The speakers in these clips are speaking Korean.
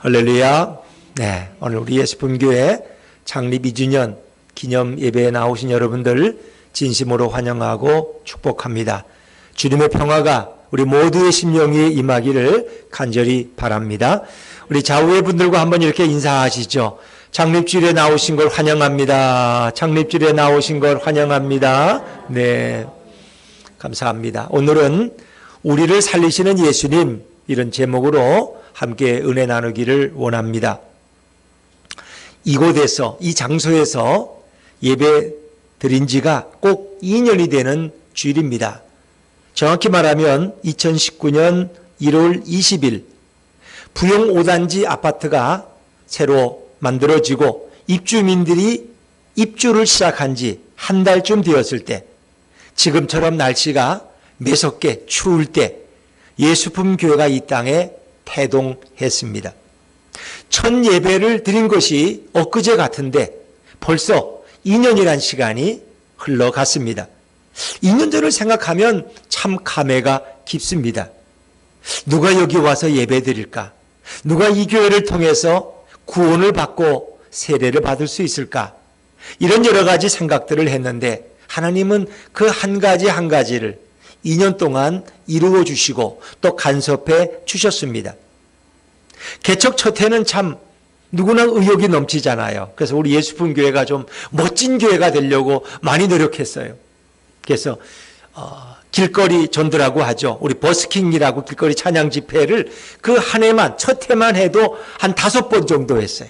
할렐루야. 네, 오늘 우리 예수품교회 창립 2주년 기념 예배에 나오신 여러분들 진심으로 환영하고 축복합니다. 주님의 평화가 우리 모두의 심령 위에 임하기를 간절히 바랍니다. 우리 좌우의 분들과 한번 이렇게 인사하시죠. 창립주일에 나오신 걸 환영합니다. 창립주일에 나오신 걸 환영합니다. 네, 감사합니다. 오늘은 우리를 살리시는 예수님, 이런 제목으로 함께 은혜 나누기를 원합니다. 이곳에서, 이 장소에서 예배 드린 지가 꼭 2년이 되는 주일입니다. 정확히 말하면 2019년 1월 20일 부영 5단지 아파트가 새로 만들어지고 입주민들이 입주를 시작한 지 한 달쯤 되었을 때, 지금처럼 날씨가 매섭게 추울 때 예수품 교회가 이 땅에 태동했습니다. 첫 예배를 드린 것이 엊그제 같은데 벌써 2년이란 시간이 흘러갔습니다. 2년 전을 생각하면 참 감회가 깊습니다. 누가 여기 와서 예배 드릴까? 누가 이 교회를 통해서 구원을 받고 세례를 받을 수 있을까? 이런 여러 가지 생각들을 했는데 하나님은 그 한 가지 한 가지를 2년 동안 이루어 주시고 또 간섭해 주셨습니다. 개척 첫 해는 참 누구나 의욕이 넘치잖아요. 그래서 우리 예수품 교회가 좀 멋진 교회가 되려고 많이 노력했어요. 그래서 길거리 전도라고 하죠. 우리 버스킹이라고 길거리 찬양 집회를 그 한 해만, 첫 해만 해도 한 5번 정도 했어요.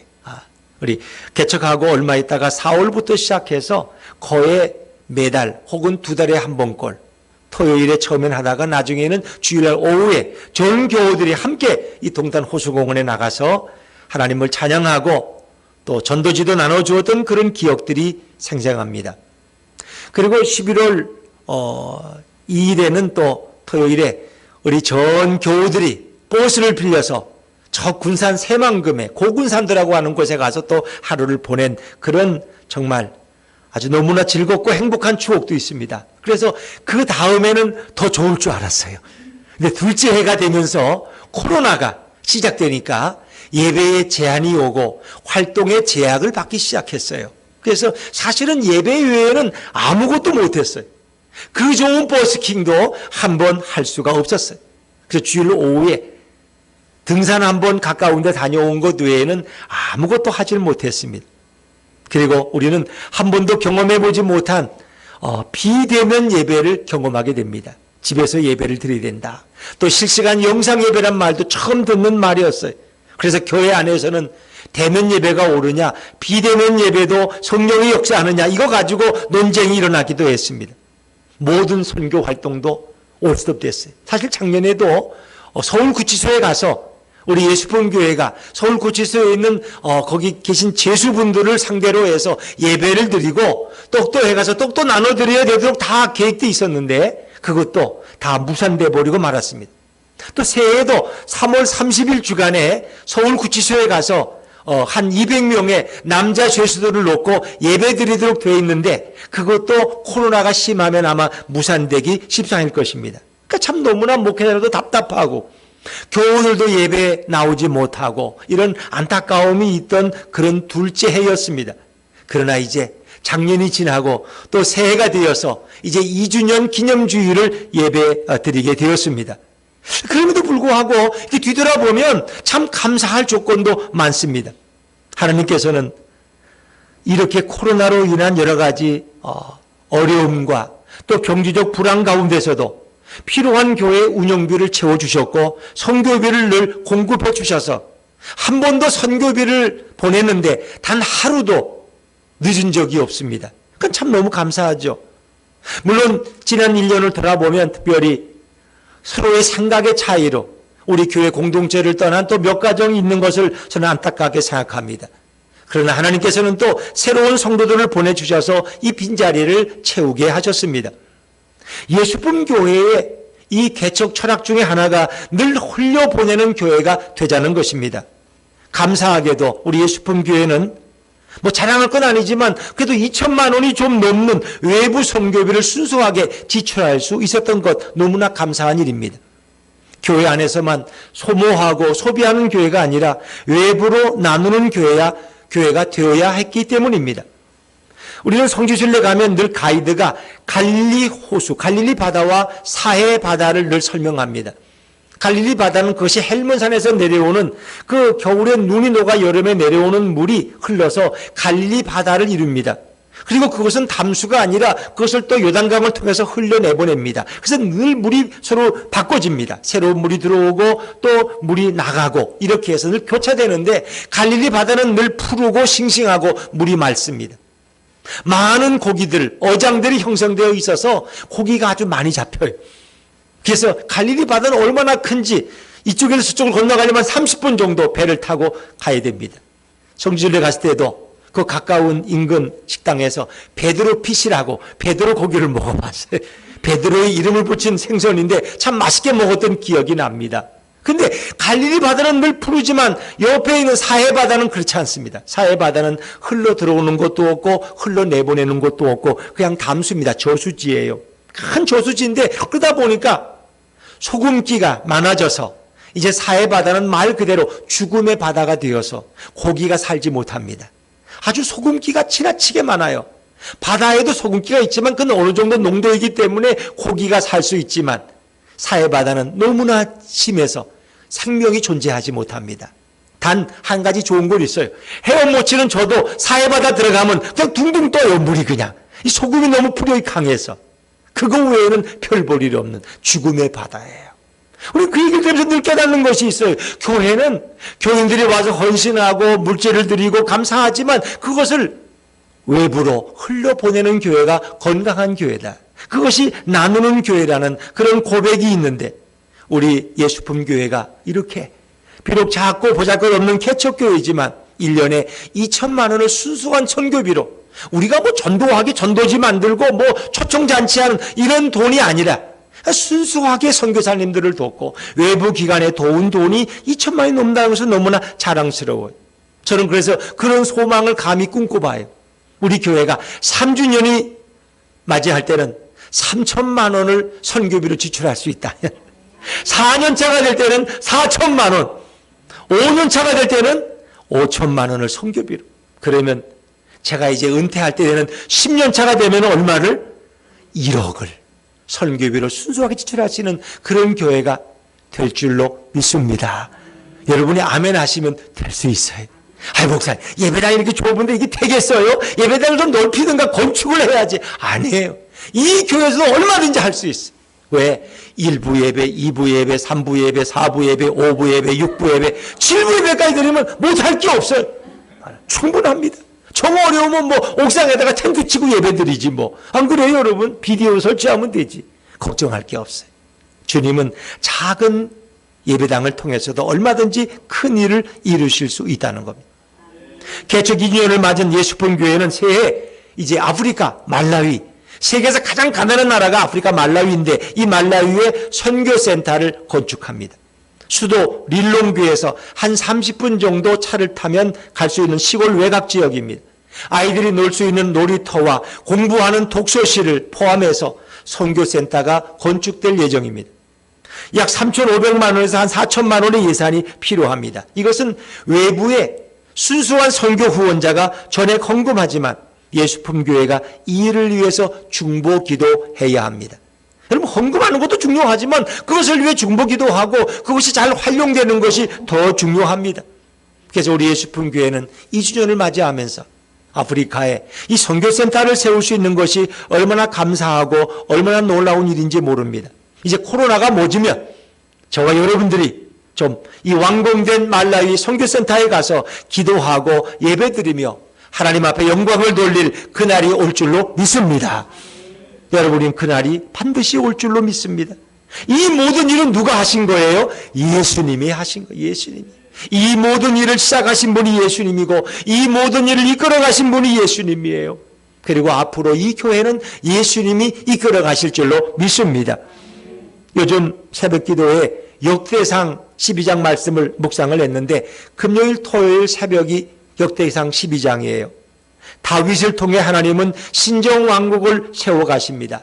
우리 개척하고 얼마 있다가 4월부터 시작해서 거의 매달 혹은 2달에 한 번꼴, 토요일에 처음엔 하다가 나중에는 주일날 오후에 전 교우들이 함께 이 동탄 호수공원에 나가서 하나님을 찬양하고 또 전도지도 나눠주었던 그런 기억들이 생생합니다. 그리고 11월 2일에는 또 토요일에 우리 전 교우들이 버스를 빌려서 저 군산 새만금에 고군산도라고 하는 곳에 가서 또 하루를 보낸 그런 정말 아주 너무나 즐겁고 행복한 추억도 있습니다. 그래서 그 다음에는 더 좋을 줄 알았어요. 근데 둘째 해가 되면서 코로나가 시작되니까 예배에 제한이 오고 활동에 제약을 받기 시작했어요. 그래서 사실은 예배 외에는 아무것도 못했어요. 그 좋은 버스킹도 한 번 할 수가 없었어요. 그래서 주일 오후에 등산 한 번 가까운 데 다녀온 것 외에는 아무것도 하질 못했습니다. 그리고 우리는 한 번도 경험해보지 못한 비대면 예배를 경험하게 됩니다. 집에서 예배를 드려야 된다. 또 실시간 영상 예배란 말도 처음 듣는 말이었어요. 그래서 교회 안에서는 대면 예배가 옳으냐, 비대면 예배도 성령이 역사하느냐, 이거 가지고 논쟁이 일어나기도 했습니다. 모든 선교 활동도 올스톱됐어요. 사실 작년에도 서울구치소에 가서 우리 예수품 교회가 서울구치소에 있는 거기 계신 제수분들을 상대로 해서 예배를 드리고 떡도 해가서 떡도 나눠드려야 되도록 다 계획돼 있었는데 그것도 다 무산돼 버리고 말았습니다. 또 새해에도 3월 30일 주간에 서울구치소에 가서 한 200명의 남자 죄수들을 놓고 예배 드리도록 되어 있는데 그것도 코로나가 심하면 아마 무산되기 십상일 것입니다. 그러니까 참 너무나 목회자로도 답답하고 교우들도 예배에 나오지 못하고 이런 안타까움이 있던 그런 둘째 해였습니다. 그러나 이제 작년이 지나고 또 새해가 되어서 이제 2주년 기념주일을 예배 드리게 되었습니다. 그럼에도 불구하고 이렇게 뒤돌아보면 참 감사할 조건도 많습니다. 하나님께서는 이렇게 코로나로 인한 여러 가지 어려움과 또 경제적 불안 가운데서도 필요한 교회 운영비를 채워주셨고 선교비를 늘 공급해 주셔서 한 번도 선교비를 보냈는데 단 하루도 늦은 적이 없습니다. 그건 참 너무 감사하죠. 물론 지난 1년을 돌아보면 특별히 서로의 생각의 차이로 우리 교회 공동체를 떠난 또 몇 가정이 있는 것을 저는 안타깝게 생각합니다. 그러나 하나님께서는 또 새로운 성도들을 보내주셔서 이 빈자리를 채우게 하셨습니다. 예수품 교회의 이 개척 철학 중에 하나가 늘 흘려보내는 교회가 되자는 것입니다. 감사하게도 우리 예수품 교회는 뭐 자랑할 건 아니지만 그래도 2천만 원이 좀 넘는 외부 선교비를 순수하게 지출할 수 있었던 것 너무나 감사한 일입니다. 교회 안에서만 소모하고 소비하는 교회가 아니라 외부로 나누는 교회가 되어야 했기 때문입니다. 우리는 성지순례 가면 늘 가이드가 갈릴리 호수, 갈릴리 바다와 사해 바다를 늘 설명합니다. 갈릴리 바다는 그것이 헬몬산에서 내려오는 그 겨울에 눈이 녹아 여름에 내려오는 물이 흘러서 갈릴리 바다를 이룹니다. 그리고 그것은 담수가 아니라 그것을 또 요단강을 통해서 흘려내보냅니다. 그래서 늘 물이 서로 바꿔집니다. 새로운 물이 들어오고 또 물이 나가고 이렇게 해서 늘 교차되는데 갈릴리 바다는 늘 푸르고 싱싱하고 물이 맑습니다. 많은 고기들, 어장들이 형성되어 있어서 고기가 아주 많이 잡혀요. 그래서 갈릴리 바다는 얼마나 큰지 이쪽에서 저쪽을 건너가려면 30분 정도 배를 타고 가야 됩니다. 성지순례 갔을 때도 그 가까운 인근 식당에서 베드로 핏이라고 베드로 고기를 먹어봤어요. 베드로의 이름을 붙인 생선인데 참 맛있게 먹었던 기억이 납니다. 근데 갈릴리 바다는 늘 푸르지만 옆에 있는 사해 바다는 그렇지 않습니다. 사해 바다는 흘러 들어오는 것도 없고 흘러 내보내는 것도 없고 그냥 담수입니다. 저수지예요. 큰 저수지인데 그러다 보니까 소금기가 많아져서 이제 사해 바다는 말 그대로 죽음의 바다가 되어서 고기가 살지 못합니다. 아주 소금기가 지나치게 많아요. 바다에도 소금기가 있지만 그건 어느 정도 농도이기 때문에 고기가 살 수 있지만 사해 바다는 너무나 심해서 생명이 존재하지 못합니다. 단 한 가지 좋은 건 있어요. 헤엄모치는 저도 사해 바다 들어가면 그냥 둥둥 떠요. 물이 그냥. 이 소금이 너무 불이 강해서. 그거 외에는 별 볼 일이 없는 죽음의 바다예요. 우리 그 얘기를 들으면서 늘 깨닫는 것이 있어요. 교회는 교인들이 와서 헌신하고 물질을 드리고 감사하지만 그것을 외부로 흘려보내는 교회가 건강한 교회다. 그것이 나누는 교회라는 그런 고백이 있는데 우리 예수품 교회가 이렇게 비록 작고 보잘것없는 개척교회이지만 1년에 2천만 원을 순수한 선교비로 우리가 뭐 전도하기 전도지 만들고 뭐 초청잔치하는 이런 돈이 아니라 순수하게 선교사님들을 돕고 외부 기관에 도운 돈이 2천만 원이 넘는다는 것은 너무나 자랑스러워요. 저는 그래서 그런 소망을 감히 꿈꿔봐요. 우리 교회가 3주년이 맞이할 때는 3천만 원을 선교비로 지출할 수 있다면 4년차가 될 때는 4천만 원, 5년차가 될 때는 5천만 원을 선교비로. 그러면 제가 이제 은퇴할 때 되는 10년차가 되면 얼마를? 1억을 선교비로 순수하게 지출할 수 있는 그런 교회가 될 줄로 믿습니다. 여러분이 아멘 하시면 될 수 있어요. 아이 목사님, 예배당이 이렇게 좁은데 이게 되겠어요? 예배당을 좀 넓히든가 건축을 해야지. 아니에요. 이 교회에서도 얼마든지 할 수 있어요. 왜? 1부 예배, 2부 예배, 3부 예배, 4부 예배, 5부 예배, 6부 예배, 7부 예배까지 드리면 못할 게 없어요. 충분합니다. 정 어려우면 뭐 옥상에다가 텐트 치고 예배 드리지 뭐. 안 그래요 여러분? 비디오 설치하면 되지. 걱정할 게 없어요. 주님은 작은 예배당을 통해서도 얼마든지 큰 일을 이루실 수 있다는 겁니다. 개척 2주년을 맞은 예수품 교회는 새해 이제 아프리카 말라위, 세계에서 가장 가난한 나라가 아프리카 말라위인데 이 말라위에 선교센터를 건축합니다. 수도 릴롱교에서 한 30분 정도 차를 타면 갈 수 있는 시골 외곽 지역입니다. 아이들이 놀 수 있는 놀이터와 공부하는 독서실을 포함해서 선교센터가 건축될 예정입니다. 약 3,500만 원에서 한 4천만 원의 예산이 필요합니다. 이것은 외부의 순수한 선교 후원자가 전액 헌금하지만 예수품 교회가 이 일을 위해서 중보 기도해야 합니다. 여러분 헌금하는 것도 중요하지만 그것을 위해 중보 기도하고 그것이 잘 활용되는 것이 더 중요합니다. 그래서 우리 예수품 교회는 2주년을 맞이하면서 아프리카에 이 선교센터를 세울 수 있는 것이 얼마나 감사하고 얼마나 놀라운 일인지 모릅니다. 이제 코로나가 멎으면 저와 여러분들이 좀 이 완공된 말라위 선교센터에 가서 기도하고 예배드리며 하나님 앞에 영광을 돌릴 그날이 올 줄로 믿습니다. 여러분은 그날이 반드시 올 줄로 믿습니다. 이 모든 일은 누가 하신 거예요? 예수님이 하신 거예요. 예수님이. 이 모든 일을 시작하신 분이 예수님이고 이 모든 일을 이끌어 가신 분이 예수님이에요. 그리고 앞으로 이 교회는 예수님이 이끌어 가실 줄로 믿습니다. 요즘 새벽 기도에 역대상 12장 말씀을 묵상을 했는데 금요일 토요일 새벽이 역대상 12장이에요. 다윗을 통해 하나님은 신정왕국을 세워가십니다.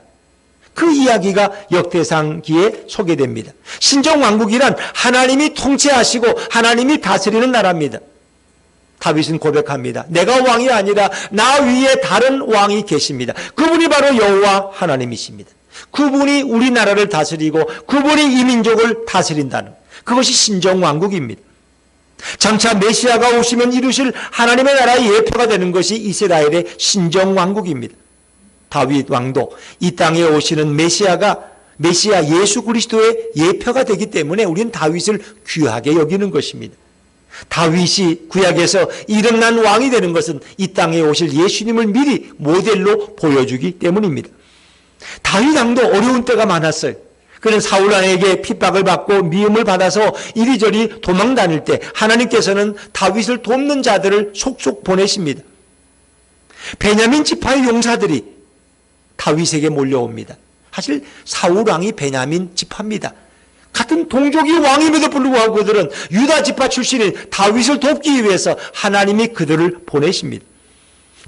그 이야기가 역대상기에 소개됩니다. 신정왕국이란 하나님이 통치하시고 하나님이 다스리는 나라입니다. 다윗은 고백합니다. 내가 왕이 아니라 나 위에 다른 왕이 계십니다. 그분이 바로 여호와 하나님이십니다. 그분이 우리나라를 다스리고 그분이 이 민족을 다스린다는, 그것이 신정왕국입니다. 장차 메시아가 오시면 이루실 하나님의 나라의 예표가 되는 것이 이스라엘의 신정왕국입니다. 다윗 왕도 이 땅에 오시는 메시아 예수 그리스도의 예표가 되기 때문에 우리는 다윗을 귀하게 여기는 것입니다. 다윗이 구약에서 이름난 왕이 되는 것은 이 땅에 오실 예수님을 미리 모델로 보여주기 때문입니다. 다윗 왕도 어려운 때가 많았어요. 그는 사울 왕에게 핍박을 받고 미움을 받아서 이리저리 도망 다닐 때 하나님께서는 다윗을 돕는 자들을 속속 보내십니다. 베냐민 지파의 용사들이 다윗에게 몰려옵니다. 사실 사울 왕이 베냐민 지파입니다. 같은 동족이 왕임에도 불구하고 그들은 유다 지파 출신인 다윗을 돕기 위해서 하나님이 그들을 보내십니다.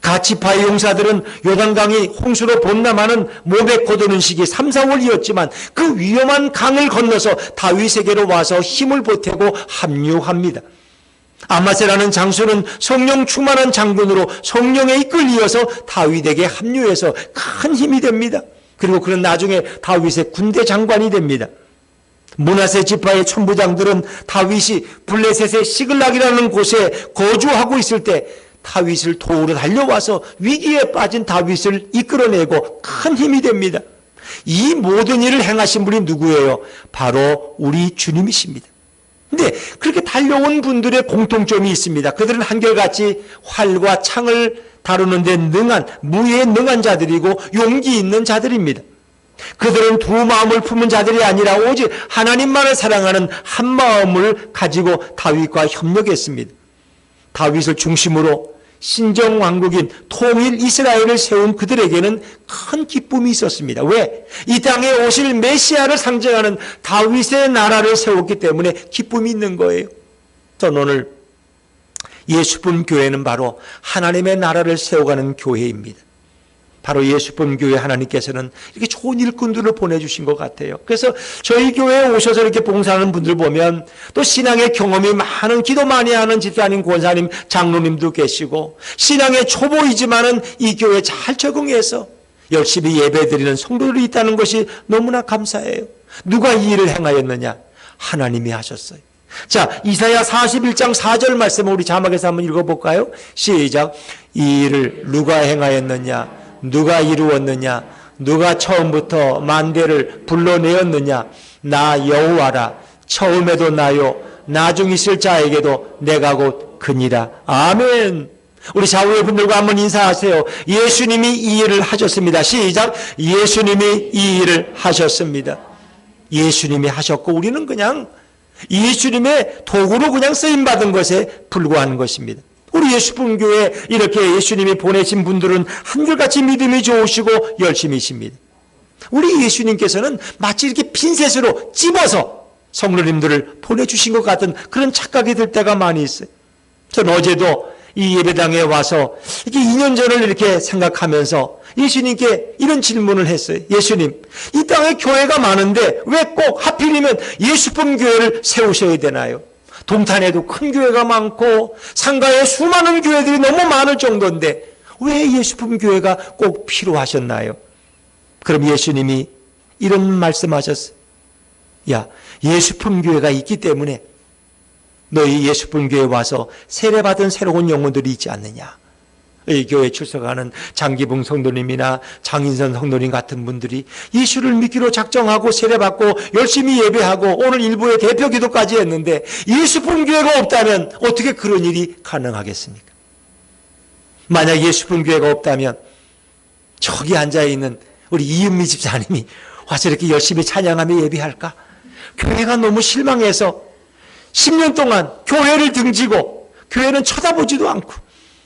각 지파의 용사들은 요단강이 홍수로 범람하는 몸에 거두는 시기 3, 4월이었지만 그 위험한 강을 건너서 다윗에게로 와서 힘을 보태고 합류합니다. 아마세라는 장수는 성령 충만한 장군으로 성령에 이끌리어서 다윗에게 합류해서 큰 힘이 됩니다. 그리고 그는 나중에 다윗의 군대 장관이 됩니다. 므낫세 지파의 천부장들은 다윗이 블레셋의 시글락이라는 곳에 거주하고 있을 때 다윗을 도우러 달려와서 위기에 빠진 다윗을 이끌어내고 큰 힘이 됩니다. 이 모든 일을 행하신 분이 누구예요? 바로 우리 주님이십니다. 근데 그렇게 달려온 분들의 공통점이 있습니다. 그들은 한결같이 활과 창을 다루는 데 무예에 능한 자들이고 용기 있는 자들입니다. 그들은 두 마음을 품은 자들이 아니라 오직 하나님만을 사랑하는 한 마음을 가지고 다윗과 협력했습니다. 다윗을 중심으로 신정왕국인 통일 이스라엘을 세운 그들에게는 큰 기쁨이 있었습니다. 왜? 이 땅에 오실 메시아를 상징하는 다윗의 나라를 세웠기 때문에 기쁨이 있는 거예요. 저는 오늘 예수품 교회는 바로 하나님의 나라를 세워가는 교회입니다. 바로 예수품 교회 하나님께서는 이렇게 좋은 일꾼들을 보내주신 것 같아요. 그래서 저희 교회에 오셔서 이렇게 봉사하는 분들 보면 또 신앙의 경험이 많은, 기도 많이 하는 집사님, 권사님, 장로님도 계시고 신앙의 초보이지만은 이 교회에 잘 적응해서 열심히 예배드리는 성도들이 있다는 것이 너무나 감사해요. 누가 이 일을 행하였느냐? 하나님이 하셨어요. 자, 이사야 41장 4절 말씀을 우리 자막에서 한번 읽어볼까요? 시작. 이 일을 누가 행하였느냐? 누가 이루었느냐? 누가 처음부터 만대를 불러내었느냐? 나 여호와라. 처음에도 나요. 나중 있을 자에게도 내가 곧 그니라. 아멘. 우리 좌우의 분들과 한번 인사하세요. 예수님이 이 일을 하셨습니다. 시작. 예수님이 이 일을 하셨습니다. 예수님이 하셨고 우리는 그냥 예수님의 도구로 그냥 쓰임받은 것에 불과한 것입니다. 우리 예수품 교회에 이렇게 예수님이 보내신 분들은 한결같이 믿음이 좋으시고 열심히십니다. 우리 예수님께서는 마치 이렇게 핀셋으로 찝어서 성도님들을 보내주신 것 같은 그런 착각이 들 때가 많이 있어요. 저는 어제도 이 예배당에 와서 이렇게 2년 전을 이렇게 생각하면서 예수님께 이런 질문을 했어요. 예수님, 이 땅에 교회가 많은데 왜 꼭 하필이면 예수품 교회를 세우셔야 되나요? 동탄에도 큰 교회가 많고 상가에 수많은 교회들이 너무 많을 정도인데 왜 예수품 교회가 꼭 필요하셨나요? 그럼 예수님이 이런 말씀하셨어요. 야, 예수품 교회가 있기 때문에 너희 예수품 교회에 와서 세례받은 새로운 영혼들이 있지 않느냐. 이 교회에 출석하는 장기붕 성도님이나 장인선 성도님 같은 분들이 예수를 믿기로 작정하고 세례받고 열심히 예배하고 오늘 일부의 대표 기도까지 했는데 예수품 교회가 없다면 어떻게 그런 일이 가능하겠습니까? 만약 예수품 교회가 없다면 저기 앉아있는 우리 이은미 집사님이 와서 이렇게 열심히 찬양하며 예배할까? 교회가 너무 실망해서 10년 동안 교회를 등지고 교회는 쳐다보지도 않고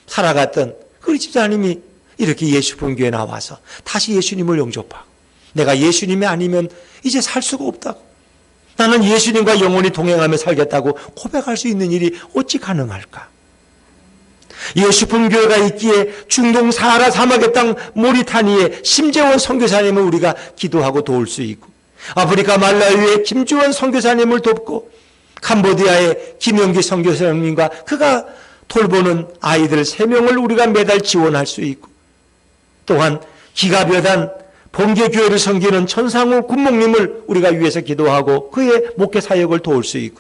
살아갔던 우리 집사님이 이렇게 예수품 교회에 나와서 다시 예수님을 영접하고 내가 예수님이 아니면 이제 살 수가 없다고, 나는 예수님과 영원히 동행하며 살겠다고 고백할 수 있는 일이 어찌 가능할까? 예수품 교회가 있기에 중동 사하라 사막의 땅 모리타니의 심재원 선교사님을 우리가 기도하고 도울 수 있고, 아프리카 말라위의 김주원 선교사님을 돕고, 캄보디아의 김영기 선교사님과 그가 돌보는 아이들 3명을 우리가 매달 지원할 수 있고, 또한 기갑여단 봉계교회를 섬기는 천상우 군목님을 우리가 위해서 기도하고 그의 목회 사역을 도울 수 있고,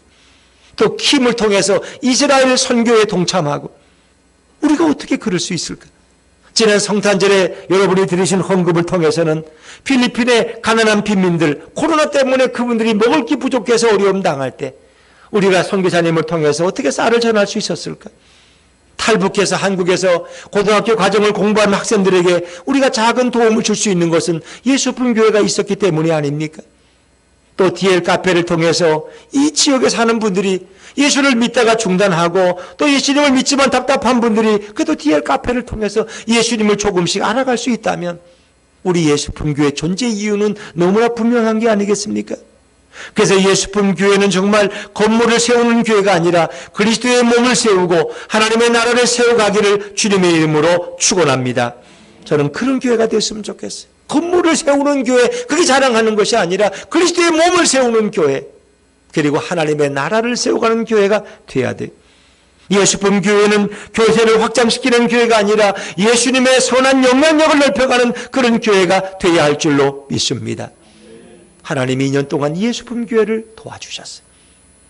또 킴을 통해서 이스라엘 선교에 동참하고, 우리가 어떻게 그럴 수 있을까? 지난 성탄절에 여러분이 들으신 헌금을 통해서는 필리핀의 가난한 빈민들, 코로나 때문에 그분들이 먹을 게 부족해서 어려움 당할 때 우리가 선교사님을 통해서 어떻게 쌀을 전할 수 있었을까? 탈북해서 한국에서 고등학교 과정을 공부하는 학생들에게 우리가 작은 도움을 줄 수 있는 것은 예수품 교회가 있었기 때문이 아닙니까? 또 DL 카페를 통해서 이 지역에 사는 분들이 예수를 믿다가 중단하고 또 예수님을 믿지만 답답한 분들이 그래도 DL 카페를 통해서 예수님을 조금씩 알아갈 수 있다면 우리 예수품 교회 존재 이유는 너무나 분명한 게 아니겠습니까? 그래서 예수품 교회는 정말 건물을 세우는 교회가 아니라 그리스도의 몸을 세우고 하나님의 나라를 세워가기를 주님의 이름으로 축원합니다. 저는 그런 교회가 됐으면 좋겠어요. 건물을 세우는 교회, 그게 자랑하는 것이 아니라 그리스도의 몸을 세우는 교회, 그리고 하나님의 나라를 세워가는 교회가 돼야 돼요. 예수품 교회는 교세를 확장시키는 교회가 아니라 예수님의 선한 영향력을 넓혀가는 그런 교회가 돼야 할 줄로 믿습니다. 하나님이 2년 동안 예수품 교회를 도와주셨어요.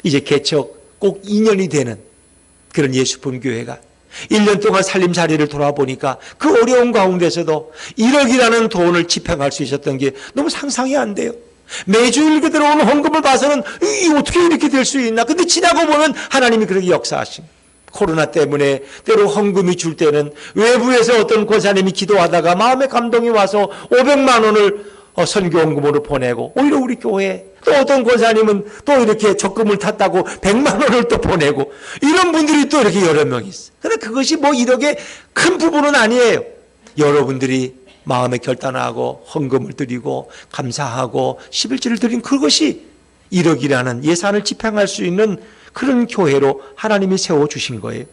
이제 개척 꼭 2년이 되는 그런 예수품 교회가 1년 동안 살림살이를 돌아보니까 그 어려운 가운데서도 1억이라는 돈을 집행할 수 있었던 게 너무 상상이 안 돼요. 매주 이렇게 들어오는 헌금을 봐서는 어떻게 이렇게 될 수 있나. 근데 지나고 보면 하나님이 그렇게 역사하신. 코로나 때문에 때로 헌금이 줄 때는 외부에서 어떤 권사님이 기도하다가 마음의 감동이 와서 500만 원을 선교헌금으로 보내고, 오히려 우리 교회에 또 어떤 권사님은 또 이렇게 적금을 탔다고 100만 원을 또 보내고, 이런 분들이 또 이렇게 여러 명 있어요. 그런데 그것이 뭐 1억의 큰 부분은 아니에요. 여러분들이 마음에 결단하고 헌금을 드리고 감사하고 11조를 드린 그것이 1억이라는 예산을 집행할 수 있는 그런 교회로 하나님이 세워주신 거예요.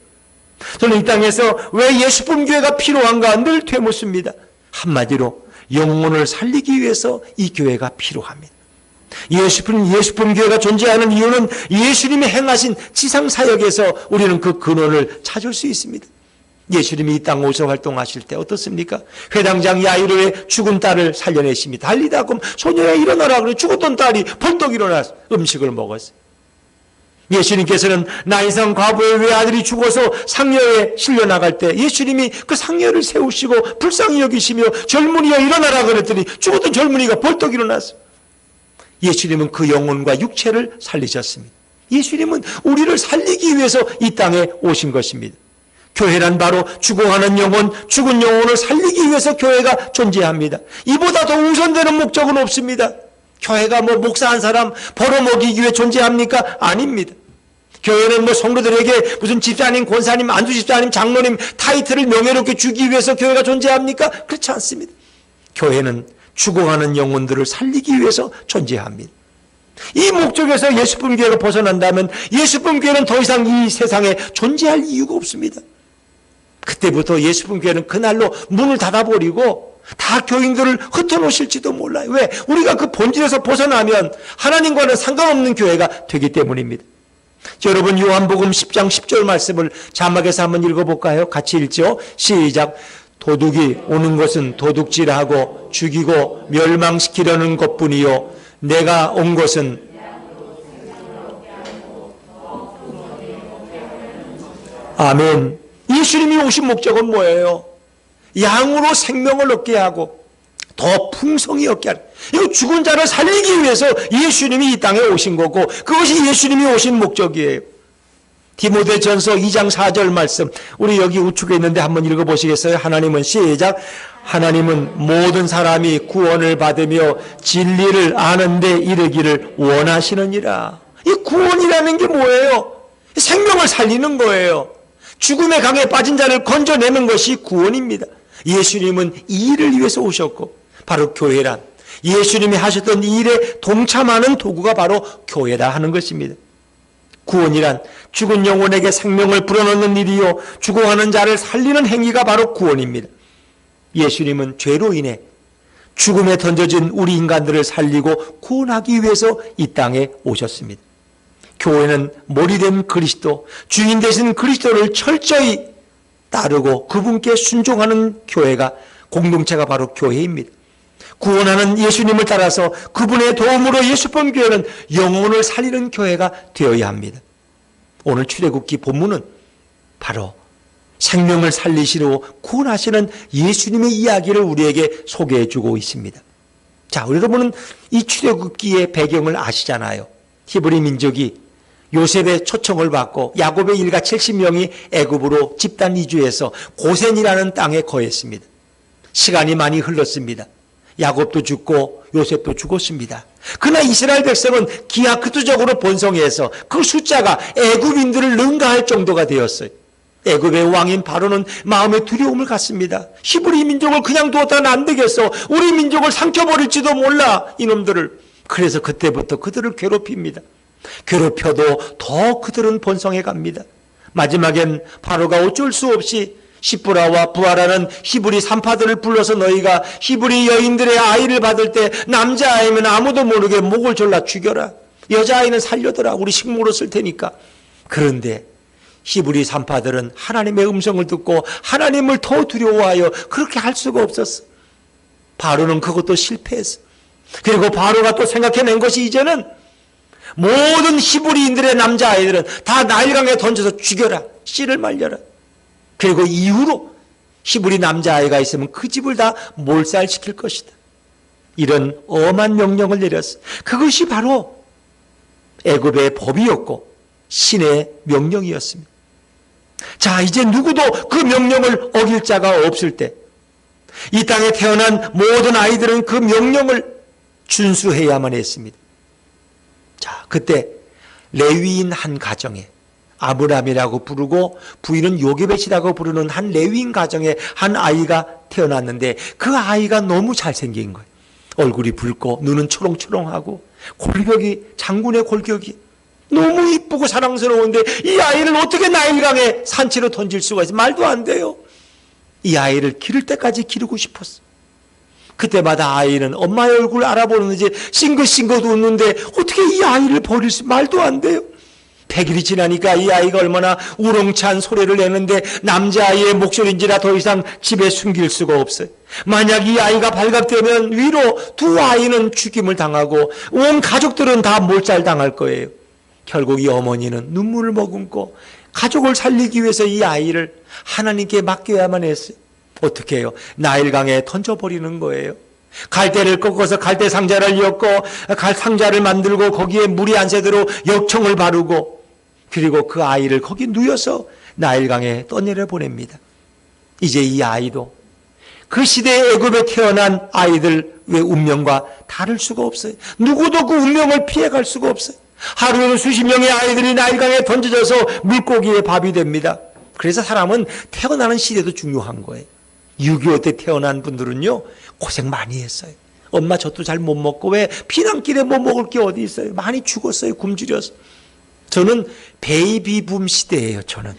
저는 이 땅에서 왜 예수품 교회가 필요한가 늘 되묻습니다. 한마디로 영혼을 살리기 위해서 이 교회가 필요합니다. 예수품 교회가 존재하는 이유는 예수님이 행하신 지상사역에서 우리는 그 근원을 찾을 수 있습니다. 예수님이 이 땅 오셔 활동하실 때 어떻습니까? 회당장 야이로의 죽은 딸을 살려내십니다. 달리다 그럼 소녀야 일어나라 그래 죽었던 딸이 벌떡 일어나서 음식을 먹었어요. 예수님께서는 나인상 과부의 외아들이 죽어서 상여에 실려나갈 때 예수님이 그 상여를 세우시고 불쌍히 여기시며 젊은이여 일어나라 그랬더니 죽었던 젊은이가 벌떡 일어났어요. 예수님은 그 영혼과 육체를 살리셨습니다. 예수님은 우리를 살리기 위해서 이 땅에 오신 것입니다. 교회란 바로 죽어가는 영혼, 죽은 영혼을 살리기 위해서 교회가 존재합니다. 이보다 더 우선되는 목적은 없습니다. 교회가 뭐 목사 한 사람 벌어먹이기 위해 존재합니까? 아닙니다. 교회는 뭐 성도들에게 무슨 집사님, 권사님, 안수집사님, 장로님 타이틀을 명예롭게 주기 위해서 교회가 존재합니까? 그렇지 않습니다. 교회는 죽어가는 영혼들을 살리기 위해서 존재합니다. 이 목적에서 예수품 교회가 벗어난다면 예수품 교회는 더 이상 이 세상에 존재할 이유가 없습니다. 그때부터 예수품 교회는 그날로 문을 닫아버리고 다 교인들을 흩어놓으실지도 몰라요. 왜? 우리가 그 본질에서 벗어나면 하나님과는 상관없는 교회가 되기 때문입니다. 여러분 요한복음 10장 10절 말씀을 자막에서 한번 읽어볼까요? 같이 읽죠. 시작. 도둑이 오는 것은 도둑질하고 죽이고 멸망시키려는 것뿐이요 내가 온 것은 아멘. 예수님이 오신 목적은 뭐예요? 양으로 생명을 얻게 하고 더 풍성히 얻게 하는, 이거 죽은 자를 살리기 위해서 예수님이 이 땅에 오신 거고 그것이 예수님이 오신 목적이에요. 디모데전서 2장 4절 말씀 우리 여기 우측에 있는데 한번 읽어보시겠어요? 하나님은 시작. 하나님은 모든 사람이 구원을 받으며 진리를 아는 데 이르기를 원하시느니라. 이 구원이라는 게 뭐예요? 생명을 살리는 거예요. 죽음의 강에 빠진 자를 건져내는 것이 구원입니다. 예수님은 이 일을 위해서 오셨고 바로 교회란 예수님이 하셨던 이 일에 동참하는 도구가 바로 교회다 하는 것입니다. 구원이란 죽은 영혼에게 생명을 불어넣는 일이요 죽어가는 자를 살리는 행위가 바로 구원입니다. 예수님은 죄로 인해 죽음에 던져진 우리 인간들을 살리고 구원하기 위해서 이 땅에 오셨습니다. 교회는 몰이된 그리스도, 주인 되신 그리스도를 철저히 따르고 그분께 순종하는 교회가, 공동체가 바로 교회입니다. 구원하는 예수님을 따라서 그분의 도움으로 예수품 교회는 영혼을 살리는 교회가 되어야 합니다. 오늘 출애굽기 본문은 바로 생명을 살리시러 구원하시는 예수님의 이야기를 우리에게 소개해 주고 있습니다. 자, 여러분은 이 출애굽기의 배경을 아시잖아요. 히브리 민족이 요셉의 초청을 받고 야곱의 일가 70명이 애굽으로 집단 이주해서 고센이라는 땅에 거했습니다. 시간이 많이 흘렀습니다. 야곱도 죽고 요셉도 죽었습니다. 그러나 이스라엘 백성은 기하급수적으로 번성해서 그 숫자가 애굽인들을 능가할 정도가 되었어요. 애굽의 왕인 바로는 마음에 두려움을 갖습니다. 히브리 민족을 그냥 두었다는 안 되겠어. 우리 민족을 삼켜버릴지도 몰라, 이놈들을. 그래서 그때부터 그들을 괴롭힙니다. 괴롭혀도 더 그들은 번성해 갑니다. 마지막엔 바로가 어쩔 수 없이 시브라와 부하라는 히브리 산파들을 불러서 너희가 히브리 여인들의 아이를 받을 때 남자아이면 아무도 모르게 목을 졸라 죽여라. 여자아이는 살려더라. 우리 식모로 쓸 테니까. 그런데 히브리 산파들은 하나님의 음성을 듣고 하나님을 더 두려워하여 그렇게 할 수가 없었어. 바로는 그것도 실패했어. 그리고 바로가 또 생각해낸 것이 이제는 모든 히브리인들의 남자아이들은 다 나일강에 던져서 죽여라. 씨를 말려라. 그리고 이후로 히브리 남자아이가 있으면 그 집을 다 몰살시킬 것이다. 이런 엄한 명령을 내렸어. 그것이 바로 애굽의 법이었고 신의 명령이었습니다. 자, 이제 누구도 그 명령을 어길 자가 없을 때 이 땅에 태어난 모든 아이들은 그 명령을 준수해야만 했습니다. 자, 그때 레위인 한 가정에 아브람이라고 부르고 부인은 요게벳이라고 부르는 한 레위인 가정에 한 아이가 태어났는데 그 아이가 너무 잘생긴 거예요. 얼굴이 붉고 눈은 초롱초롱하고 골격이 장군의 골격이 너무 이쁘고 사랑스러운데 이 아이를 어떻게 나일강에 산채로 던질 수가 있어? 말도 안 돼요. 이 아이를 기를 때까지 기르고 싶었어. 그때마다 아이는 엄마의 얼굴을 알아보는지 싱긋싱긋 웃는데 어떻게 이 아이를 버릴 수, 말도 안 돼요. 100일이 지나니까 이 아이가 얼마나 우렁찬 소리를 내는데 남자아이의 목소리인지라 더 이상 집에 숨길 수가 없어요. 만약 이 아이가 발각되면 위로 두 아이는 죽임을 당하고 온 가족들은 다 몰살당할 거예요. 결국 이 어머니는 눈물을 머금고 가족을 살리기 위해서 이 아이를 하나님께 맡겨야만 했어요. 어떻게 해요? 나일강에 던져버리는 거예요. 갈대를 꺾어서 갈대 상자를 엮고 상자를 만들고 거기에 물이 안 새도록 역청을 바르고 그리고 그 아이를 거기 누워서 나일강에 떠내려 보냅니다. 이제 이 아이도 그 시대의 애굽에 태어난 아이들의 운명과 다를 수가 없어요. 누구도 그 운명을 피해갈 수가 없어요. 하루에는 수십 명의 아이들이 나일강에 던져져서 물고기의 밥이 됩니다. 그래서 사람은 태어나는 시대도 중요한 거예요. 6.25 때 태어난 분들은요 고생 많이 했어요. 엄마 젖도 잘 못 먹고 왜 피난길에 못 먹을 게 어디 있어요. 많이 죽었어요. 굶주려서. 저는 베이비붐 시대예요. 저는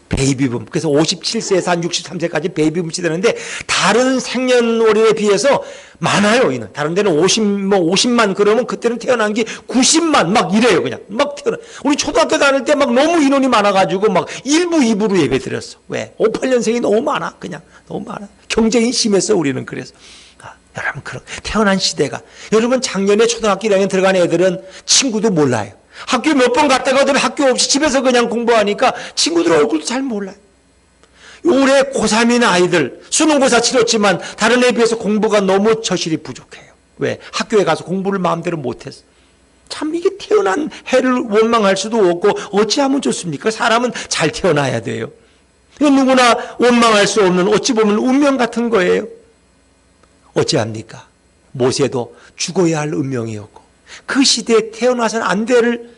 베이비붐. 그래서 57세에서 한 63세까지 베이비붐 시대인데 다른 생년월일에 비해서 많아요. 이는 다른 데는 50만 그러면 그때는 태어난 게 90만 막 이래요. 그냥 막 태어나. 우리 초등학교 다닐 때 막 너무 인원이 많아가지고 막 1부 2부로 예배 드렸어. 왜? 58년생이 너무 많아. 그냥 너무 많아. 경쟁이 심했어. 우리는 그래서. 여러분 그런 태어난 시대가, 여러분 작년에 초등학교 1학년 들어간 애들은 친구도 몰라요. 학교 몇 번 갔다가 학교 없이 집에서 그냥 공부하니까 친구들 얼굴도 잘 몰라요. 올해 고3인 아이들 수능고사 치렀지만 다른 애에 비해서 공부가 너무 저실이 부족해요. 왜? 학교에 가서 공부를 마음대로 못했어. 참 이게 태어난 해를 원망할 수도 없고 어찌하면 좋습니까? 사람은 잘 태어나야 돼요. 이건 누구나 원망할 수 없는 어찌 보면 운명 같은 거예요. 어찌합니까? 모세도 죽어야 할 운명이었고 그 시대에 태어나서는 안 될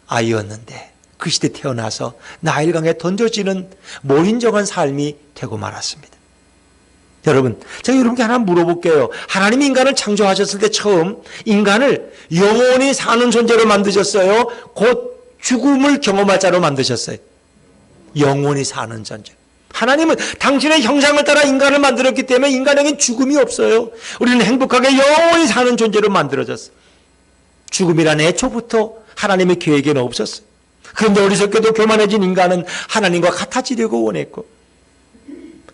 아이였는데 그 시대에 태어나서 나일강에 던져지는 몰인정한 삶이 되고 말았습니다. 여러분, 제가 여러분께 하나 물어볼게요. 하나님이 인간을 창조하셨을 때 처음 인간을 영원히 사는 존재로 만드셨어요. 곧 죽음을 경험할 자로 만드셨어요. 영원히 사는 존재. 하나님은 당신의 형상을 따라 인간을 만들었기 때문에 인간에겐 죽음이 없어요. 우리는 행복하게 영원히 사는 존재로 만들어졌어요. 죽음이란 애초부터 하나님의 계획에는 없었어요. 그런데 어리석게도 교만해진 인간은 하나님과 같아지려고 원했고,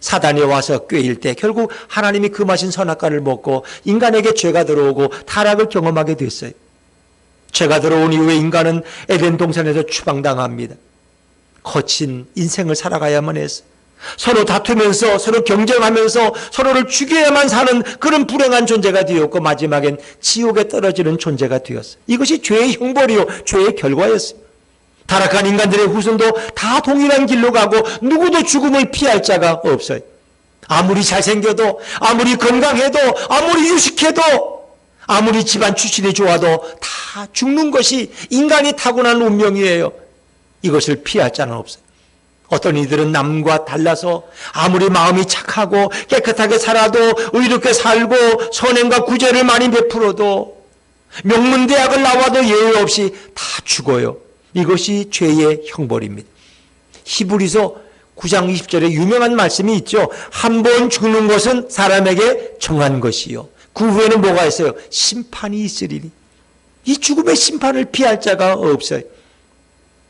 사단이 와서 꾀일 때 결국 하나님이 금하신 선악과를 먹고 인간에게 죄가 들어오고 타락을 경험하게 됐어요. 죄가 들어온 이후에 인간은 에덴 동산에서 추방당합니다. 거친 인생을 살아가야만 했어요. 서로 다투면서 서로 경쟁하면서 서로를 죽여야만 사는 그런 불행한 존재가 되었고, 마지막엔 지옥에 떨어지는 존재가 되었어요. 이것이 죄의 형벌이요, 죄의 결과였어요. 타락한 인간들의 후손도 다 동일한 길로 가고 누구도 죽음을 피할 자가 없어요. 아무리 잘생겨도, 아무리 건강해도, 아무리 유식해도, 아무리 집안 출신이 좋아도 다 죽는 것이 인간이 타고난 운명이에요. 이것을 피할 자는 없어요. 어떤 이들은 남과 달라서 아무리 마음이 착하고 깨끗하게 살아도, 의롭게 살고 선행과 구제를 많이 베풀어도, 명문대학을 나와도 예외 없이 다 죽어요. 이것이 죄의 형벌입니다. 히브리서 9장 20절에 유명한 말씀이 있죠. 한 번 죽는 것은 사람에게 정한 것이요, 그 후에는 뭐가 있어요? 심판이 있으리니. 이 죽음의 심판을 피할 자가 없어요.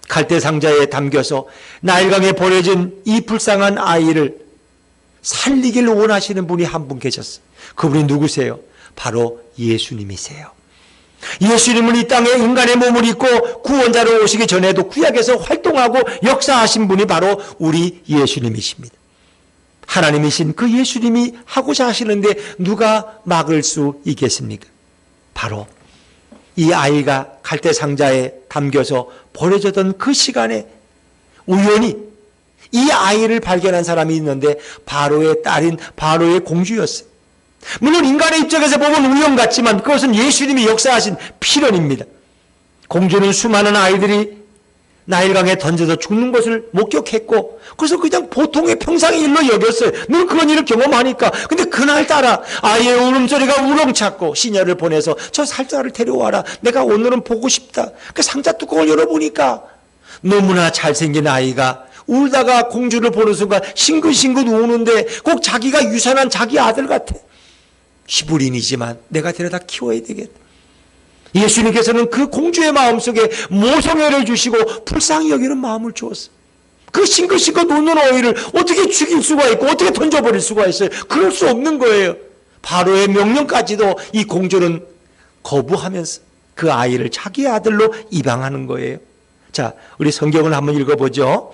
갈대 상자에 담겨서 나일강에 버려진 이 불쌍한 아이를 살리길 원하시는 분이 한 분 계셨어요. 그분이 누구세요? 바로 예수님이세요. 예수님은 이 땅에 인간의 몸을 입고 구원자로 오시기 전에도 구약에서 활동하고 역사하신 분이 바로 우리 예수님이십니다. 하나님이신 그 예수님이 하고자 하시는데 누가 막을 수 있겠습니까? 바로 이 아이가 갈대 상자에 담겨서 버려졌던 그 시간에 우연히 이 아이를 발견한 사람이 있는데 바로의 딸인 바로의 공주였어요. 물론 인간의 입장에서 보면 우연 같지만 그것은 예수님이 역사하신 필연입니다. 공주는 수많은 아이들이 나일강에 던져서 죽는 것을 목격했고, 그래서 그냥 보통의 평상의 일로 여겼어요. 늘 그런 일을 경험하니까. 근데 그날따라 아이의 울음소리가 우렁찼고 시녀를 보내서 저 살자를 데려와라, 내가 오늘은 보고 싶다. 그 상자 뚜껑을 열어보니까 너무나 잘생긴 아이가 울다가 공주를 보는 순간 싱긋싱긋 우는데 꼭 자기가 유산한 자기 아들 같아. 히브리인이지만 내가 데려다 키워야 되겠다. 예수님께서는 그 공주의 마음속에 모성애를 주시고 불쌍히 여기는 마음을 주었어요. 그 싱긋싱긋 우는 아이를 어떻게 죽일 수가 있고 어떻게 던져버릴 수가 있어요? 그럴 수 없는 거예요. 바로의 명령까지도 이 공주는 거부하면서 그 아이를 자기 아들로 입양하는 거예요. 자, 우리 성경을 한번 읽어보죠.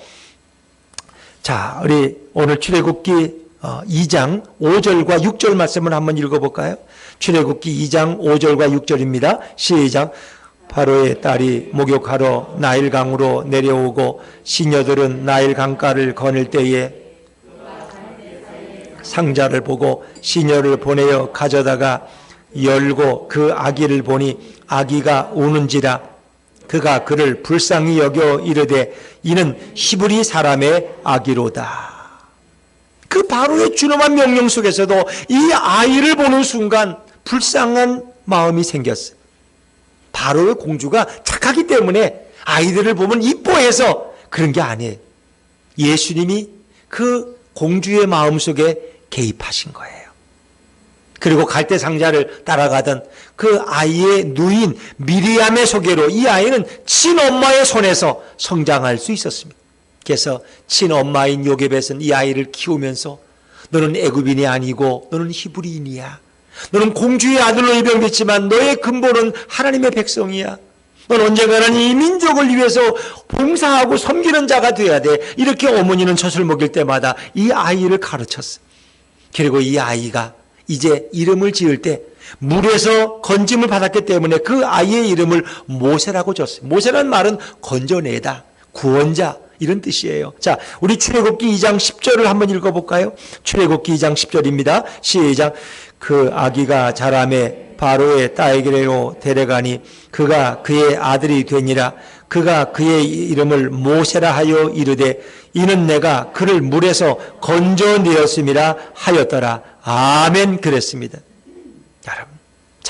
자, 우리 오늘 출애굽기 2장 5절과 6절 말씀을 한번 읽어볼까요? 출애굽기 2장 5절과 6절입니다. 시작. 바로의 딸이 목욕하러 나일강으로 내려오고 시녀들은 나일 강가를 거닐 때에 상자를 보고 시녀를 보내어 가져다가 열고 그 아기를 보니 아기가 우는지라. 그가 그를 불쌍히 여겨 이르되 이는 히브리 사람의 아기로다. 그 바로의 준엄한 명령 속에서도 이 아이를 보는 순간 불쌍한 마음이 생겼어요. 바로의 공주가 착하기 때문에 아이들을 보면 이뻐해서 그런 게 아니에요. 예수님이 그 공주의 마음속에 개입하신 거예요. 그리고 갈대 상자를 따라가던 그 아이의 누인 미리암의 소개로 이 아이는 친엄마의 손에서 성장할 수 있었습니다. 그래서 친엄마인 요게벳은 이 아이를 키우면서 너는 애굽인이 아니고 너는 히브리인이야. 너는 공주의 아들로 입양됐지만 너의 근본은 하나님의 백성이야. 넌 언젠가는 이 민족을 위해서 봉사하고 섬기는 자가 돼야 돼. 이렇게 어머니는 젖을 먹일 때마다 이 아이를 가르쳤어. 그리고 이 아이가 이제 이름을 지을 때 물에서 건짐을 받았기 때문에 그 아이의 이름을 모세라고 줬어요. 모세라는 말은 건져내다, 구원자 이런 뜻이에요. 자, 우리 출애굽기 2장 10절을 한번 읽어볼까요? 출애굽기 2장 10절입니다. 시작. 그 아기가 자라매 바로의 딸에게로 데려가니 그가 그의 아들이 되니라. 그가 그의 이름을 모세라 하여 이르되 이는 내가 그를 물에서 건져내었음이라 하였더라. 아멘. 그랬습니다. 여러분,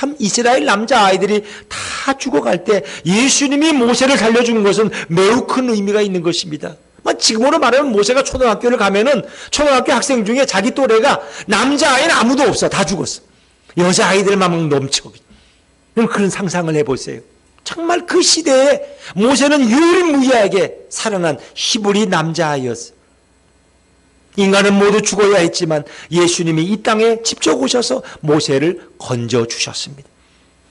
참 이스라엘 남자아이들이 다 죽어갈 때 예수님이 모세를 살려준 것은 매우 큰 의미가 있는 것입니다. 지금으로 말하면 모세가 초등학교를 가면은 초등학교 학생 중에 자기 또래가 남자아이는 아무도 없어. 다 죽었어. 여자아이들만 넘쳐. 그런 상상을 해보세요. 정말 그 시대에 모세는 유일무이하게 살아난 히브리 남자아이였어요. 인간은 모두 죽어야 했지만 예수님이 이 땅에 직접 오셔서 모세를 건져주셨습니다.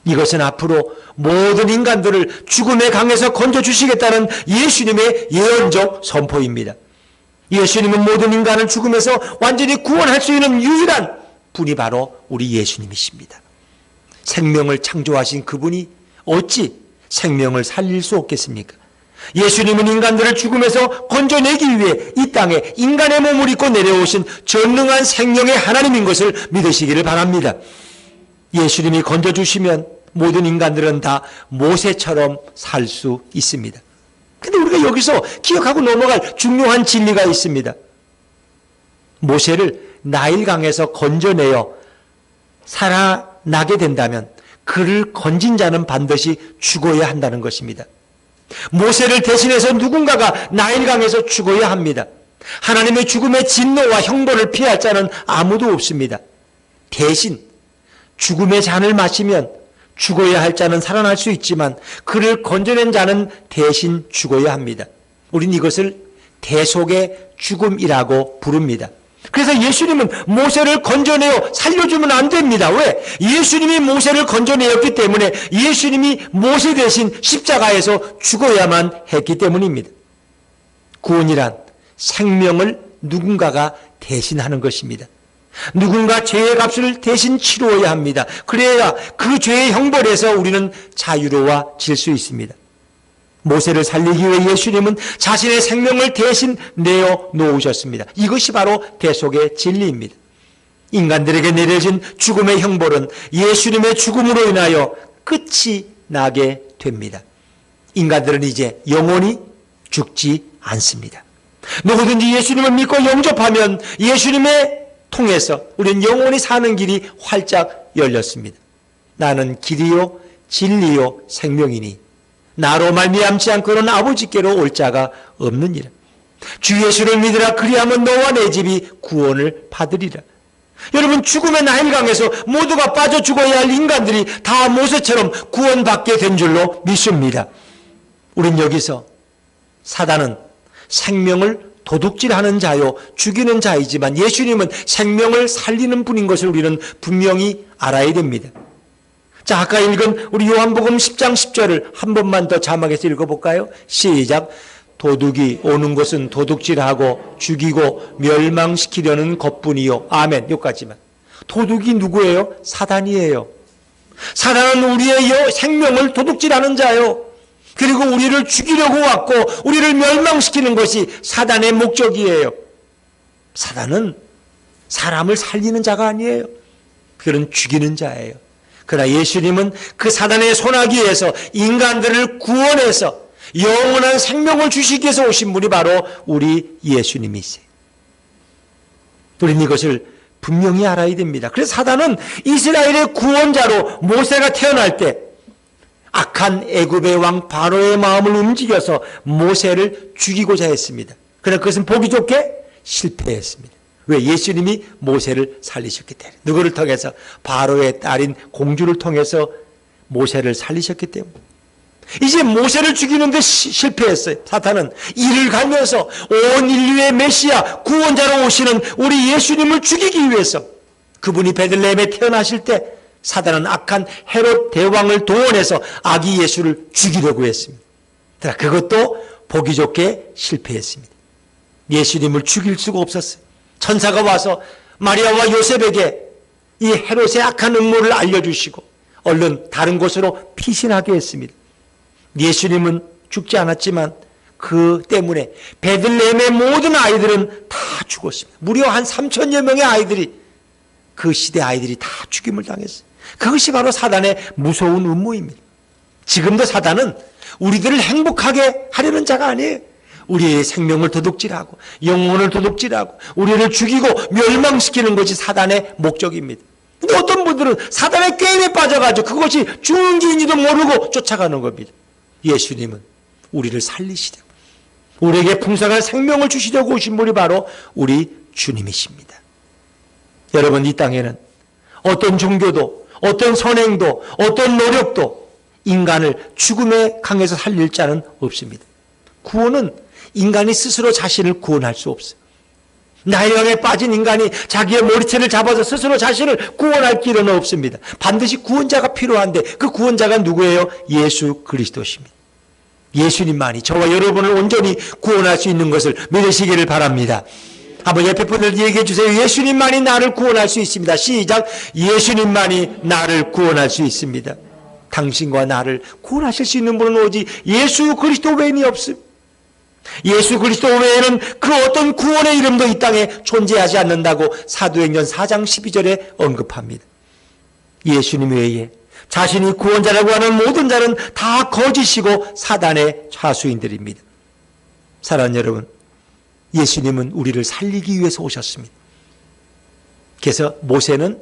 이것은 앞으로 모든 인간들을 죽음의 강에서 건져주시겠다는 예수님의 예언적 선포입니다. 예수님은 모든 인간을 죽음에서 완전히 구원할 수 있는 유일한 분이 바로 우리 예수님이십니다. 생명을 창조하신 그분이 어찌 생명을 살릴 수 없겠습니까? 예수님은 인간들을 죽음에서 건져내기 위해 이 땅에 인간의 몸을 입고 내려오신 전능한 생명의 하나님인 것을 믿으시기를 바랍니다. 예수님이 건져주시면 모든 인간들은 다 모세처럼 살 수 있습니다. 근데 우리가 여기서 기억하고 넘어갈 중요한 진리가 있습니다. 모세를 나일강에서 건져내어 살아나게 된다면 그를 건진 자는 반드시 죽어야 한다는 것입니다. 모세를 대신해서 누군가가 나일강에서 죽어야 합니다. 하나님의 죽음의 진노와 형벌을 피할 자는 아무도 없습니다. 대신 죽음의 잔을 마시면 죽어야 할 자는 살아날 수 있지만 그를 건져낸 자는 대신 죽어야 합니다. 우린 이것을 대속의 죽음이라고 부릅니다. 그래서 예수님은 모세를 건져내어 살려주면 안 됩니다. 왜? 예수님이 모세를 건져내었기 때문에 예수님이 모세 대신 십자가에서 죽어야만 했기 때문입니다. 구원이란 생명을 누군가가 대신하는 것입니다. 누군가 죄의 값을 대신 치루어야 합니다. 그래야 그 죄의 형벌에서 우리는 자유로워질 수 있습니다. 모세를 살리기 위해 예수님은 자신의 생명을 대신 내어 놓으셨습니다. 이것이 바로 대속의 진리입니다. 인간들에게 내려진 죽음의 형벌은 예수님의 죽음으로 인하여 끝이 나게 됩니다. 인간들은 이제 영원히 죽지 않습니다. 누구든지 예수님을 믿고 영접하면 예수님의 통해서 우리는 영원히 사는 길이 활짝 열렸습니다. 나는 길이요 진리요 생명이니 나로 말미암지 않고는 아버지께로 올 자가 없느니라. 주 예수를 믿으라. 그리하면 너와 내 집이 구원을 받으리라. 여러분, 죽음의 나일강에서 모두가 빠져 죽어야 할 인간들이 다 모세처럼 구원받게 된 줄로 믿습니다. 우린 여기서 사단은 생명을 도둑질하는 자요 죽이는 자이지만 예수님은 생명을 살리는 분인 것을 우리는 분명히 알아야 됩니다. 자, 아까 읽은 우리 요한복음 10장 10절을 한 번만 더 자막에서 읽어볼까요? 시작. 도둑이 오는 것은 도둑질하고 죽이고 멸망시키려는 것뿐이요. 아멘. 여기까지만. 도둑이 누구예요? 사단이에요. 사단은 우리의 생명을 도둑질하는 자요. 그리고 우리를 죽이려고 왔고 우리를 멸망시키는 것이 사단의 목적이에요. 사단은 사람을 살리는 자가 아니에요. 그는 죽이는 자예요. 그러나 예수님은 그 사단의 손아귀에서 인간들을 구원해서 영원한 생명을 주시기 위해서 오신 분이 바로 우리 예수님이세요. 우리는 이것을 분명히 알아야 됩니다. 그래서 사단은 이스라엘의 구원자로 모세가 태어날 때 악한 애굽의 왕 바로의 마음을 움직여서 모세를 죽이고자 했습니다. 그러나 그것은 보기 좋게 실패했습니다. 왜? 예수님이 모세를 살리셨기 때문에. 누구를 통해서? 바로의 딸인 공주를 통해서 모세를 살리셨기 때문에. 이제 모세를 죽이는데 실패했어요. 사탄은 이를 갈면서 온 인류의 메시아 구원자로 오시는 우리 예수님을 죽이기 위해서 그분이 베들레헴에 태어나실 때 사단은 악한 헤롯 대왕을 동원해서 아기 예수를 죽이려고 했습니다. 그것도 보기 좋게 실패했습니다. 예수님을 죽일 수가 없었어요. 천사가 와서 마리아와 요셉에게 이 헤롯의 악한 음모를 알려주시고 얼른 다른 곳으로 피신하게 했습니다. 예수님은 죽지 않았지만 그 때문에 베들레헴의 모든 아이들은 다 죽었습니다. 무려 한 3천여 명의 아이들이, 그 시대 아이들이 다 죽임을 당했어요. 그것이 바로 사단의 무서운 음모입니다. 지금도 사단은 우리들을 행복하게 하려는 자가 아니에요. 우리의 생명을 도둑질하고 영혼을 도둑질하고 우리를 죽이고 멸망시키는 것이 사단의 목적입니다. 근데 어떤 분들은 사단의 게임에 빠져가지고 그것이 좋은 길인지도 모르고 쫓아가는 겁니다. 예수님은 우리를 살리시려고, 우리에게 풍성한 생명을 주시려고 오신 분이 바로 우리 주님이십니다. 여러분, 이 땅에는 어떤 종교도, 어떤 선행도, 어떤 노력도 인간을 죽음의 강에서 살릴 자는 없습니다. 구원은 인간이 스스로 자신을 구원할 수 없어요. 나일강에 빠진 인간이 자기의 머리채를 잡아서 스스로 자신을 구원할 길은 없습니다. 반드시 구원자가 필요한데 그 구원자가 누구예요? 예수 그리스도십니다. 예수님만이 저와 여러분을 온전히 구원할 수 있는 것을 믿으시기를 바랍니다. 한번 옆에 분들 얘기해 주세요. 예수님만이 나를 구원할 수 있습니다. 시작. 예수님만이 나를 구원할 수 있습니다. 당신과 나를 구원하실 수 있는 분은 오직 예수 그리스도 외인이 없습니다. 예수 그리스도 외에는 그 어떤 구원의 이름도 이 땅에 존재하지 않는다고 사도행전 4장 12절에 언급합니다. 예수님 외에 자신이 구원자라고 하는 모든 자는 다 거짓이고 사단의 차수인들입니다. 사랑하는 여러분, 예수님은 우리를 살리기 위해서 오셨습니다. 그래서 모세는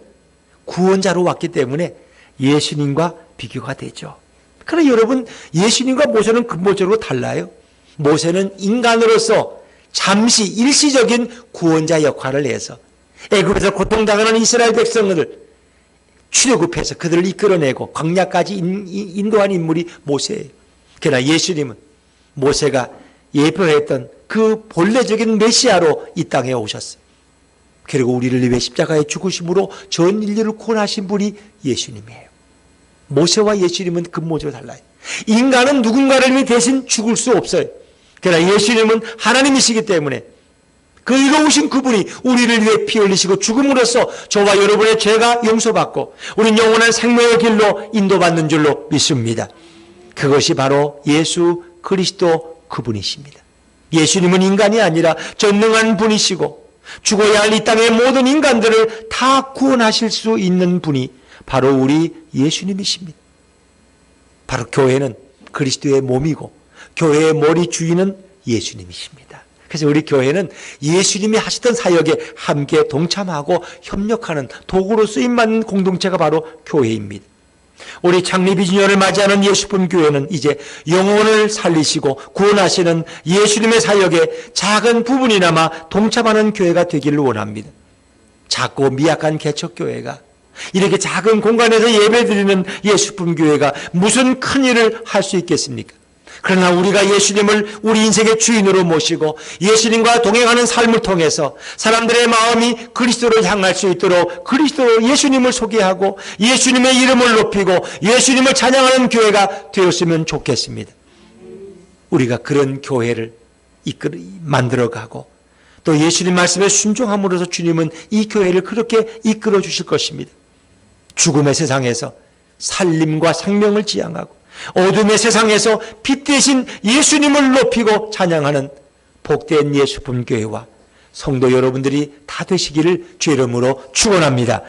구원자로 왔기 때문에 예수님과 비교가 되죠. 그러나 여러분, 예수님과 모세는 근본적으로 달라요. 모세는 인간으로서 잠시 일시적인 구원자 역할을 해서 애굽에서 고통당하는 이스라엘 백성들을 출애굽해서 그들을 이끌어내고 광야까지 인도한 인물이 모세예요. 그러나 예수님은 모세가 예표했던 그 본래적인 메시아로 이 땅에 오셨어요. 그리고 우리를 위해 십자가에 죽으심으로 전 인류를 구원하신 분이 예수님이에요. 모세와 예수님은 근본적으로 달라요. 인간은 누군가를 위해 대신 죽을 수 없어요. 그러나 예수님은 하나님이시기 때문에 그 의로우신 그분이 우리를 위해 피 흘리시고 죽음으로써 저와 여러분의 죄가 용서받고 우리는 영원한 생명의 길로 인도받는 줄로 믿습니다. 그것이 바로 예수 그리스도 그분이십니다. 예수님은 인간이 아니라 전능한 분이시고 죽어야 할 이 땅의 모든 인간들을 다 구원하실 수 있는 분이 바로 우리 예수님이십니다. 바로 교회는 그리스도의 몸이고 교회의 머리 주인은 예수님이십니다. 그래서 우리 교회는 예수님이 하시던 사역에 함께 동참하고 협력하는 도구로 쓰임받는 공동체가 바로 교회입니다. 우리 창립 2주년을 맞이하는 예수품 교회는 이제 영혼을 살리시고 구원하시는 예수님의 사역에 작은 부분이나마 동참하는 교회가 되기를 원합니다. 작고 미약한 개척교회가 이렇게 작은 공간에서 예배드리는 예수품 교회가 무슨 큰 일을 할 수 있겠습니까? 그러나 우리가 예수님을 우리 인생의 주인으로 모시고 예수님과 동행하는 삶을 통해서 사람들의 마음이 그리스도를 향할 수 있도록 그리스도 예수님을 소개하고 예수님의 이름을 높이고 예수님을 찬양하는 교회가 되었으면 좋겠습니다. 우리가 그런 교회를 만들어가고 또 예수님 말씀에 순종함으로써 주님은 이 교회를 그렇게 이끌어 주실 것입니다. 죽음의 세상에서 살림과 생명을 지향하고 어둠의 세상에서 빛 대신 예수님을 높이고 찬양하는 복된 예수품 교회와 성도 여러분들이 다 되시기를 주의 이름으로 축원합니다.